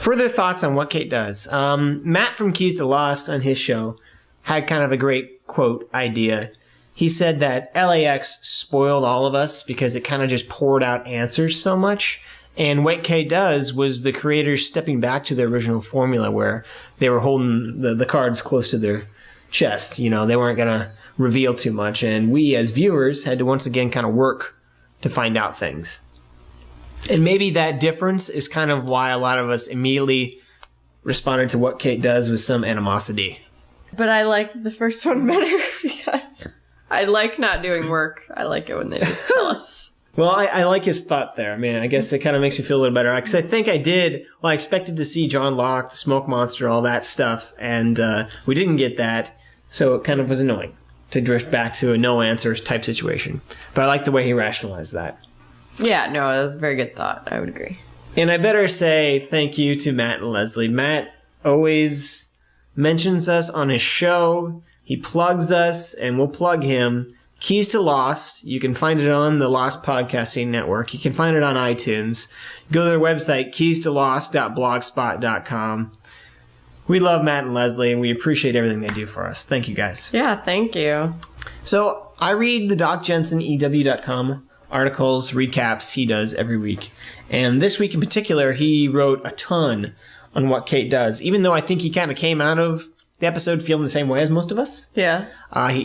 Further thoughts on what Kate does. Matt from Keys to Lost on his show had kind of a great quote idea. He said that LAX spoiled all of us because it kind of just poured out answers so much. And what Kate does was the creators stepping back to their original formula where they were holding the cards close to their chest. You know, they weren't going to reveal too much. And we as viewers had to once again kind of work to find out things. And maybe that difference is kind of why a lot of us immediately responded to what Kate does with some animosity. But I liked the first one better because I like not doing work. I like it when they just tell us. Well, I like his thought there. I mean, I guess it kind of makes you feel a little better. Because I think I expected to see John Locke, the smoke monster, all that stuff. And we didn't get that. So it kind of was annoying to drift back to a no answers type situation. But I like the way he rationalized that. Yeah, no, that was a very good thought. I would agree. And I better say thank you to Matt and Leslie. Matt always mentions us on his show. He plugs us, and we'll plug him. Keys to Lost. You can find it on the Lost Podcasting Network. You can find it on iTunes. Go to their website, keystolost.blogspot.com. We love Matt and Leslie, and we appreciate everything they do for us. Thank you, guys. Yeah, thank you. So I read the Doc Jensen, EW.com articles, recaps he does every week. And this week in particular, he wrote a ton on what Kate does, even though I think he kind of came out of the episode feeling the same way as most of us. Yeah.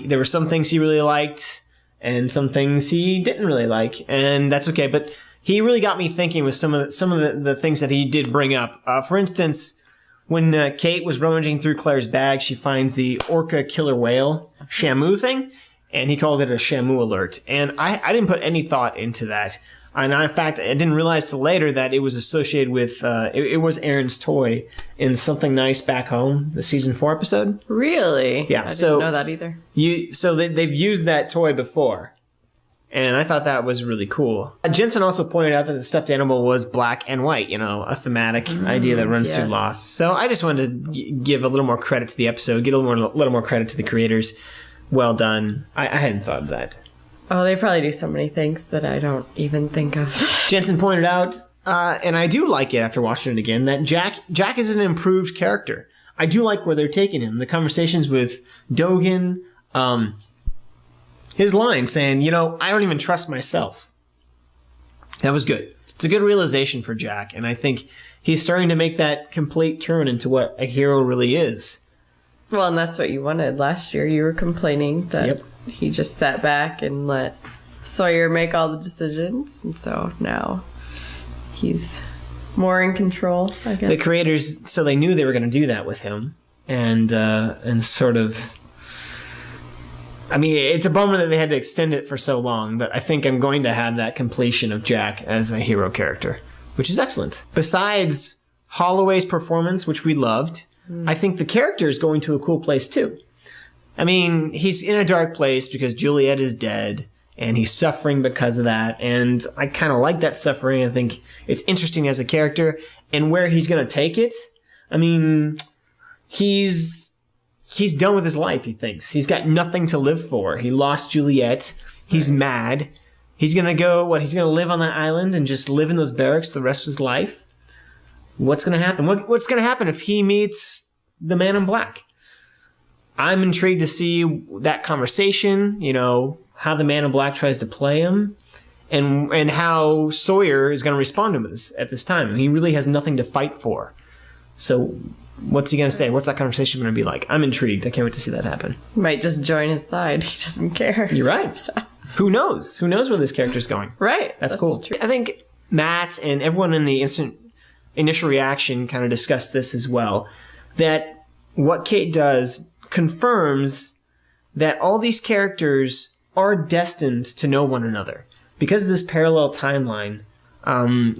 There were some things he really liked and some things he didn't really like, and that's okay. But he really got me thinking with some of the things that he did bring up. For instance, when Kate was rummaging through Claire's bag, she finds the orca killer whale Shamu thing, and he called it a Shamu alert. And I didn't put any thought into that. And in fact, I didn't realize till later that it was associated with, it was Aaron's toy in Something Nice Back Home, the season 4 episode. Really? Yeah. I didn't know that either. So they've used that toy before. And I thought that was really cool. Jensen also pointed out that the stuffed animal was black and white, a thematic idea that runs through Lost. So I just wanted to give a little more credit to the episode, give a little more credit to the creators. Well done. I hadn't thought of that. Oh, they probably do so many things that I don't even think of. Jensen pointed out, and I do like it after watching it again, that Jack is an improved character. I do like where they're taking him. The conversations with Dogen, his line saying, I don't even trust myself. That was good. It's a good realization for Jack, and I think he's starting to make that complete turn into what a hero really is. Well, and that's what you wanted last year. You were complaining that he just sat back and let Sawyer make all the decisions. And so now he's more in control, I guess. The creators, so they knew they were going to do that with him. And sort of... I mean, it's a bummer that they had to extend it for so long, but I think I'm going to have that completion of Jack as a hero character, which is excellent. Besides Holloway's performance, which we loved, I think the character is going to a cool place too. I mean, he's in a dark place because Juliet is dead, and he's suffering because of that, and I kind of like that suffering. I think it's interesting as a character, and where he's going to take it. I mean, he's done with his life, he thinks. He's got nothing to live for. He lost Juliet. He's mad. He's going to go, he's going to live on that island and just live in those barracks the rest of his life? What's going to happen? What's going to happen if he meets the Man in Black? I'm intrigued to see that conversation, how the Man in Black tries to play him, and how Sawyer is going to respond to him at this time. He really has nothing to fight for. So what's he going to say? What's that conversation going to be like? I'm intrigued. I can't wait to see that happen. He might just join his side. He doesn't care. You're right. Who knows? Who knows where this character's going? Right. That's cool. True. I think Matt and everyone in the initial reaction kind of discussed this as well, that what Kate does confirms that all these characters are destined to know one another. Because of this parallel timeline,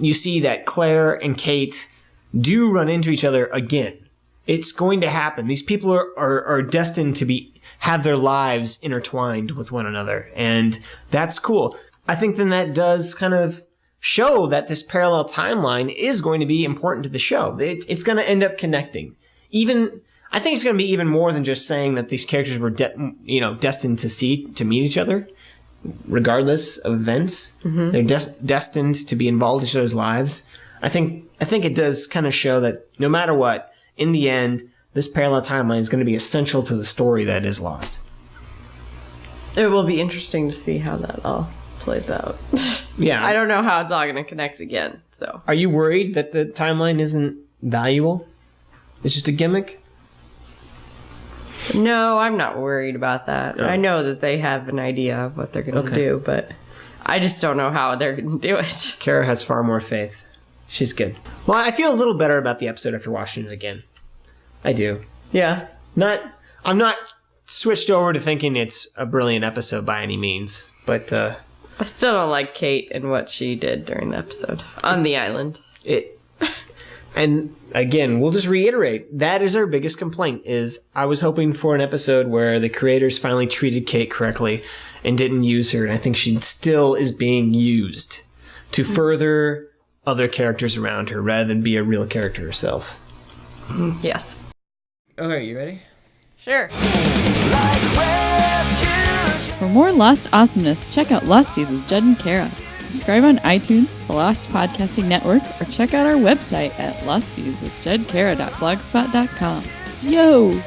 you see that Claire and Kate do run into each other again. It's going to happen. These people are destined to have their lives intertwined with one another. And that's cool. I think then that does kind of show that this parallel timeline is going to be important to the show. It's going to end up connecting. I think it's going to be even more than just saying that these characters were destined to meet each other, regardless of events. Mm-hmm. They're destined to be involved in each other's lives. I think it does kind of show that no matter what, in the end, this parallel timeline is going to be essential to the story that is Lost. It will be interesting to see how that all plays out. Yeah. I don't know how it's all going to connect again. So, are you worried that the timeline isn't valuable? It's just a gimmick? No, I'm not worried about that. Oh. I know that they have an idea of what they're going to do, but I just don't know how they're going to do it. Cara has far more faith. She's good. Well, I feel a little better about the episode after watching it again. I do. Yeah. I'm not switched over to thinking it's a brilliant episode by any means, but I still don't like Kate and what she did during the episode on the island. And again, we'll just reiterate, that is our biggest complaint, is I was hoping for an episode where the creators finally treated Kate correctly and didn't use her, and I think she still is being used to further other characters around her rather than be a real character herself. Yes. Okay, you ready? Sure. For more Lost awesomeness, check out LOSTies with Judd and Cara. Subscribe on iTunes, the Lost Podcasting Network, or check out our website at losttieswithjuddcara.blogspot.com. Yo!